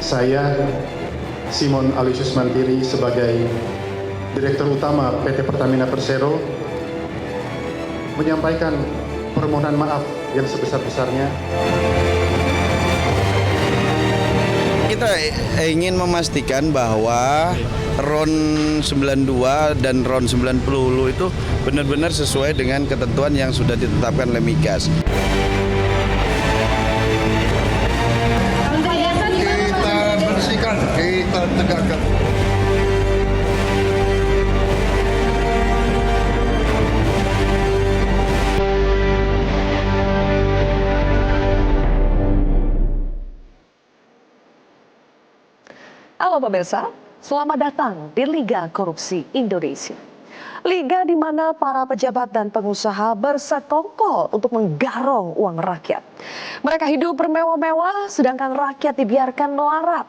Saya, Simon Aloysius Mantiri, sebagai Direktur Utama PT Pertamina Persero, menyampaikan permohonan maaf yang sebesar-besarnya. Kita ingin memastikan bahwa RON 92 dan RON 90 itu benar-benar sesuai dengan ketentuan yang sudah ditetapkan oleh Migas. Kita bersihkan, kita tegakkan. Halo pemirsa, selamat datang di Liga Korupsi Indonesia. Liga di mana para pejabat dan pengusaha bersekongkol untuk menggarong uang rakyat. Mereka hidup bermewah-mewah, sedangkan rakyat dibiarkan melarat.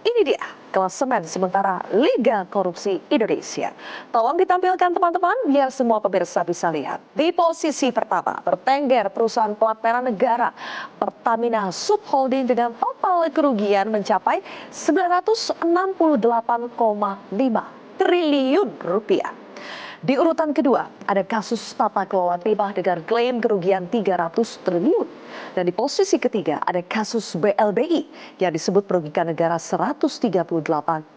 Ini dia klasemen sementara Liga Korupsi Indonesia. Tolong ditampilkan teman-teman biar semua pemirsa bisa lihat. Di posisi pertama, bertengger perusahaan plat merah negara Pertamina Subholding dengan total kerugian mencapai 968,5 triliun rupiah. Di urutan kedua, ada kasus tata kelola timah dengan klaim kerugian 300 triliun. Dan di posisi ketiga, ada kasus BLBI yang disebut merugikan negara 138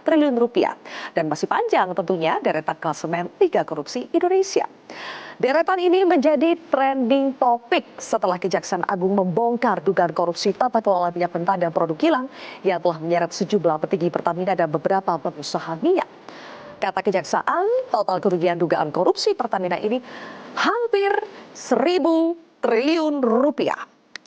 triliun rupiah. Dan masih panjang tentunya deretan klasemen Liga Korupsi Indonesia. Deretan ini menjadi trending topik setelah Kejaksaan Agung membongkar dugaan korupsi tata kelola minyak mentah dan produk kilang yang telah menyeret sejumlah petinggi Pertamina dan beberapa pengusaha minyak. Kata Kejaksaan, total kerugian dugaan korupsi Pertamina ini hampir 1.000 triliun rupiah.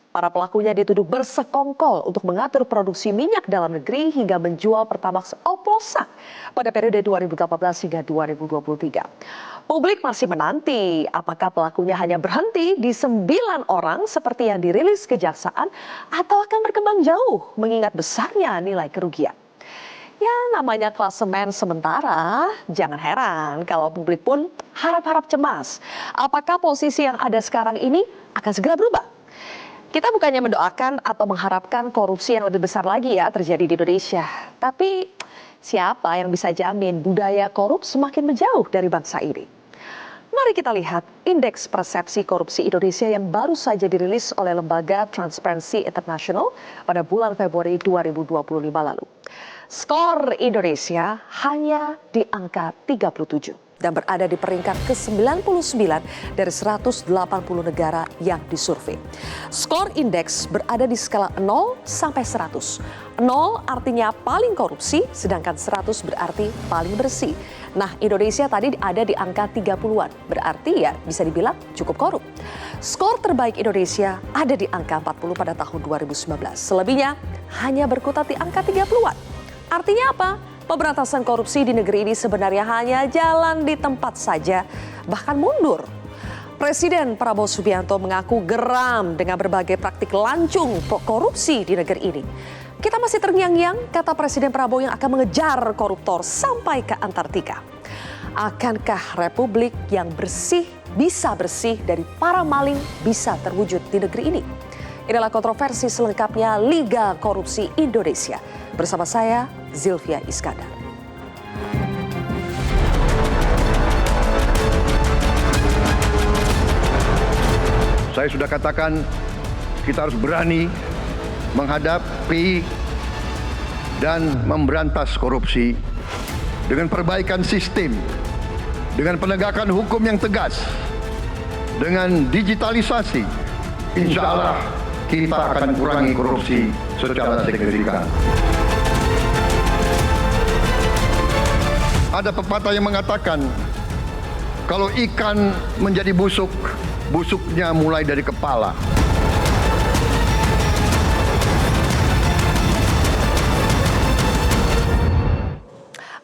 Para pelakunya dituduh bersekongkol untuk mengatur produksi minyak dalam negeri hingga menjual Pertamax oplosan pada periode 2018 hingga 2023. Publik masih menanti apakah pelakunya hanya berhenti di 9 orang seperti yang dirilis Kejaksaan atau akan berkembang jauh mengingat besarnya nilai kerugian. Ya, namanya klasemen sementara, jangan heran kalau publik pun harap-harap cemas. Apakah posisi yang ada sekarang ini akan segera berubah? Kita bukannya mendoakan atau mengharapkan korupsi yang lebih besar lagi ya terjadi di Indonesia. Tapi siapa yang bisa jamin budaya korup semakin menjauh dari bangsa ini? Mari kita lihat indeks persepsi korupsi Indonesia yang baru saja dirilis oleh lembaga Transparency International pada bulan Februari 2025 lalu. Skor Indonesia hanya di angka 37 dan berada di peringkat ke-99 dari 180 negara yang disurvei. Skor indeks berada di skala 0 sampai 100. 0 artinya paling korupsi, sedangkan 100 berarti paling bersih. Nah, Indonesia tadi ada di angka 30-an, berarti ya bisa dibilang cukup korup. Skor terbaik Indonesia ada di angka 40 pada tahun 2019. Selebihnya hanya berkutat di angka 30-an. Artinya apa? Pemberantasan korupsi di negeri ini sebenarnya hanya jalan di tempat saja, bahkan mundur. Presiden Prabowo Subianto mengaku geram dengan berbagai praktik lancung korupsi di negeri ini. Kita masih terngiang-ngiang, kata Presiden Prabowo yang akan mengejar koruptor sampai ke Antartika. Akankah Republik yang bersih bisa bersih dari para maling bisa terwujud di negeri ini? Inilah kontroversi selengkapnya Liga Korupsi Indonesia. Bersama saya, Zilvia Iskandar. Saya sudah katakan kita harus berani menghadapi dan memberantas korupsi dengan perbaikan sistem, dengan penegakan hukum yang tegas, dengan digitalisasi. Insya Allah kita akan kurangi korupsi secara signifikan. Ada pepatah yang mengatakan, kalau ikan menjadi busuk, busuknya mulai dari kepala.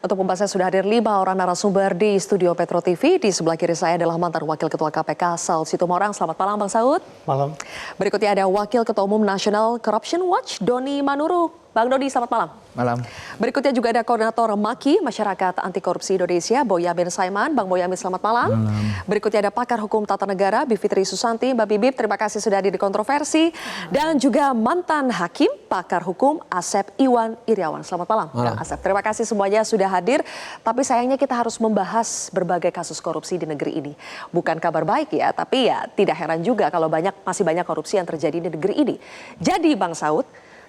Untuk membahasnya sudah hadir 5 orang narasumber di studio Petro TV. Di sebelah kiri saya adalah mantan Wakil Ketua KPK Saud Situmorang. Selamat malam Bang Saud. Malam. Berikutnya ada Wakil Ketua Umum National Corruption Watch Doni Manuru. Bang Dodi, selamat malam. Malam. Berikutnya juga ada Koordinator MAKI, Masyarakat Anti Korupsi Indonesia, Boyamin Saiman. Bang Boyamin, selamat malam. Berikutnya ada Pakar Hukum Tata Negara, Bivitri Susanti. Mbak Bibip, terima kasih sudah hadir di Kontroversi. Dan juga mantan Hakim, Pakar Hukum Asep Iwan Iriawan. Selamat malam, Kang Asep. Terima kasih semuanya sudah hadir. Tapi sayangnya kita harus membahas berbagai kasus korupsi di negeri ini. Bukan kabar baik ya, tapi ya tidak heran juga kalau masih banyak korupsi yang terjadi di negeri ini. Jadi Bang Saud,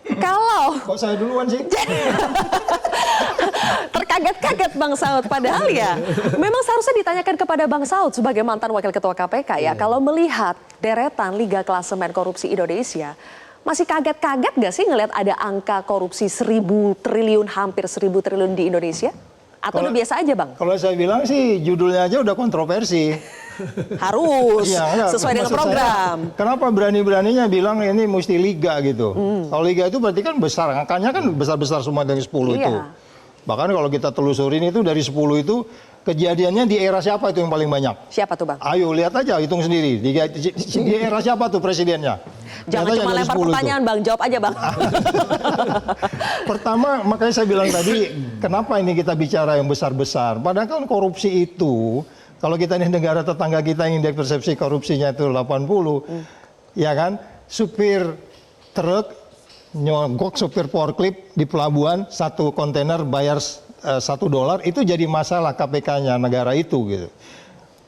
kalau Kok saya duluan sih? terkaget-kaget Bang Saud, padahal ya memang seharusnya ditanyakan kepada Bang Saud sebagai mantan Wakil Ketua KPK ya. Kalau melihat deretan Liga Klasemen Korupsi Indonesia, masih kaget-kaget nggak sih ngelihat ada angka korupsi 1.000 triliun, hampir 1.000 triliun di Indonesia? Atau udah biasa aja Bang? Kalau saya bilang sih judulnya aja udah kontroversi. Harus Iya, sesuai dengan maksud program. Saya, kenapa berani-beraninya bilang ini mesti liga gitu? Kalau liga itu berarti kan besar, angkanya kan besar-besar semua dari 10 itu. Iya. Bahkan kalau kita telusurin itu dari 10 itu kejadiannya di era siapa itu yang paling banyak? Siapa tuh Bang? Ayo lihat aja, hitung sendiri. Di era siapa tuh presidennya? Jangan Lihat aja cuma dari lempar 10 itu. pertanyaan Bang, jawab aja Bang. Pertama, makanya saya bilang tadi, kenapa ini kita bicara yang besar-besar? Padahal kan korupsi itu, kalau kita di negara tetangga kita yang indeks persepsi korupsinya itu 80, ya kan, supir truk nyogok supir forklift di pelabuhan, satu kontainer bayar $1, itu jadi masalah KPK-nya negara itu gitu.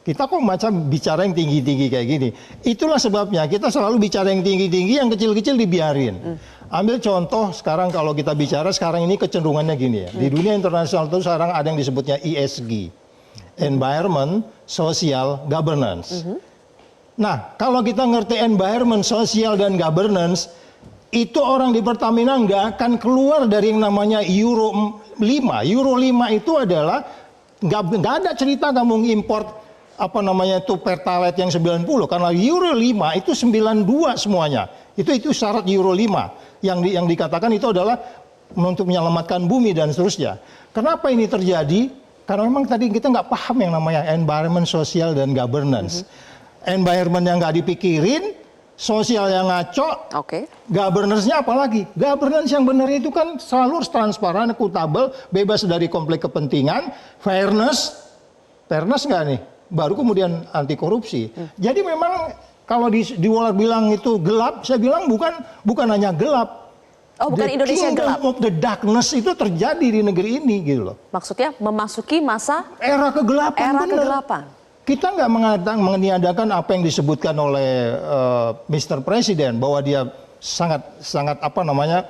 Kita kok macam bicara yang tinggi-tinggi kayak gini. Itulah sebabnya kita selalu bicara yang tinggi-tinggi, yang kecil-kecil dibiarin. Ambil contoh sekarang kalau kita bicara sekarang ini kecenderungannya gini ya. Di dunia internasional itu sekarang ada yang disebutnya ESG. Environment, Social, Governance. Nah, kalau kita ngerti environment, social, dan governance, itu orang di Pertamina nggak akan keluar dari yang namanya Euro 5. Euro 5 itu adalah nggak ada cerita kamu ngimport apa namanya itu Pertalite yang 90, karena Euro 5 itu 92 semuanya. Itu syarat Euro 5 yang dikatakan itu adalah untuk menyelamatkan bumi dan seterusnya. Kenapa ini terjadi? Karena memang tadi kita nggak paham yang namanya environment, social, dan governance. Environment yang nggak dipikirin, sosial yang ngaco, governance-nya apalagi? Governance yang benar itu kan selalu harus transparan, akuntabel, bebas dari konflik kepentingan, fairness nggak nih? Baru kemudian anti korupsi. Jadi memang kalau bilang itu gelap, saya bilang bukan hanya gelap. Oh, bukan Indonesia gelap. Of the darkness itu terjadi di negeri ini gitu loh. Maksudnya memasuki masa era kegelapan. kegelapan. Kita nggak meniadakan apa yang disebutkan oleh Mr. Presiden bahwa dia sangat apa namanya,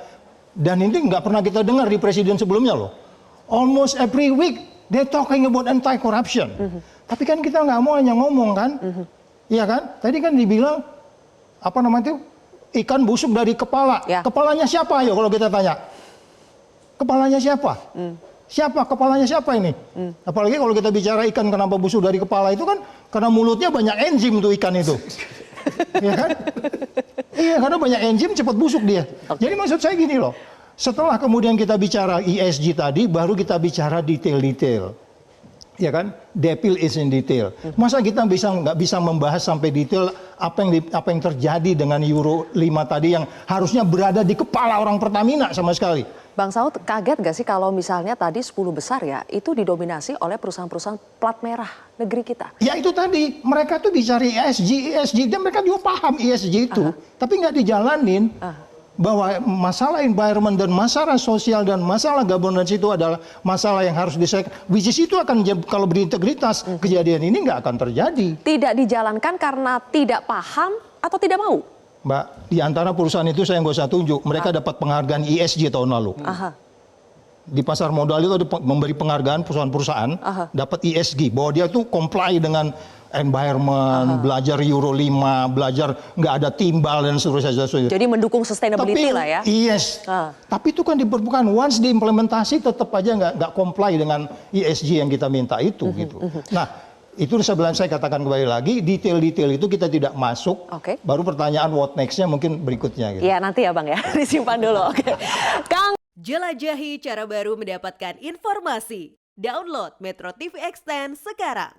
dan ini nggak pernah kita dengar di presiden sebelumnya loh. Almost every week they talking about anti-corruption. Tapi kan kita nggak mau hanya ngomong kan, iya kan? Tadi kan dibilang apa namanya itu ikan busuk dari kepala. Ya. Kepalanya siapa? Ayo kalau kita tanya. Kepalanya siapa? Siapa? Kepalanya siapa ini? Apalagi kalau kita bicara ikan kenapa busuk dari kepala itu kan karena mulutnya banyak enzim tuh ikan itu. Iya kan? Iya, karena banyak enzim cepat busuk dia. Jadi maksud saya gini loh. Setelah kemudian kita bicara ESG tadi, baru kita bicara detail-detail. Ya kan? Devil is in detail. Masa kita nggak bisa membahas sampai detail apa yang terjadi dengan Euro 5 tadi yang harusnya berada di kepala orang Pertamina sama sekali. Bang Saud, kaget nggak sih kalau misalnya tadi 10 besar ya, itu didominasi oleh perusahaan-perusahaan plat merah negeri kita? Ya itu tadi, mereka tuh bicara ESG, dan mereka juga paham ESG itu, tapi nggak dijalanin. Bahwa masalah environment dan masalah sosial dan masalah governance itu adalah masalah yang harus diselesaikan. Which is itu akan, kalau berintegritas, kejadian ini nggak akan terjadi. Tidak dijalankan karena tidak paham atau tidak mau? Mbak, di antara perusahaan itu saya nggak usah tunjuk, mereka dapat penghargaan ESG tahun lalu. Di pasar modal itu ada memberi penghargaan perusahaan-perusahaan dapat ESG, bahwa dia tuh comply dengan environment, belajar Euro 5, belajar nggak ada timbal dan seterusnya. Jadi mendukung sustainability lah ya? Yes. Tapi itu kan di permukaan, once diimplementasi tetap aja nggak comply dengan ESG yang kita minta itu gitu. Nah, itu sebelum saya katakan kembali lagi, detail-detail itu kita tidak masuk. Baru pertanyaan what next-nya mungkin berikutnya. Gitu. Iya nanti ya Bang ya, disimpan dulu. Kang. Jelajahi cara baru mendapatkan informasi. Download Metro TV Extend sekarang.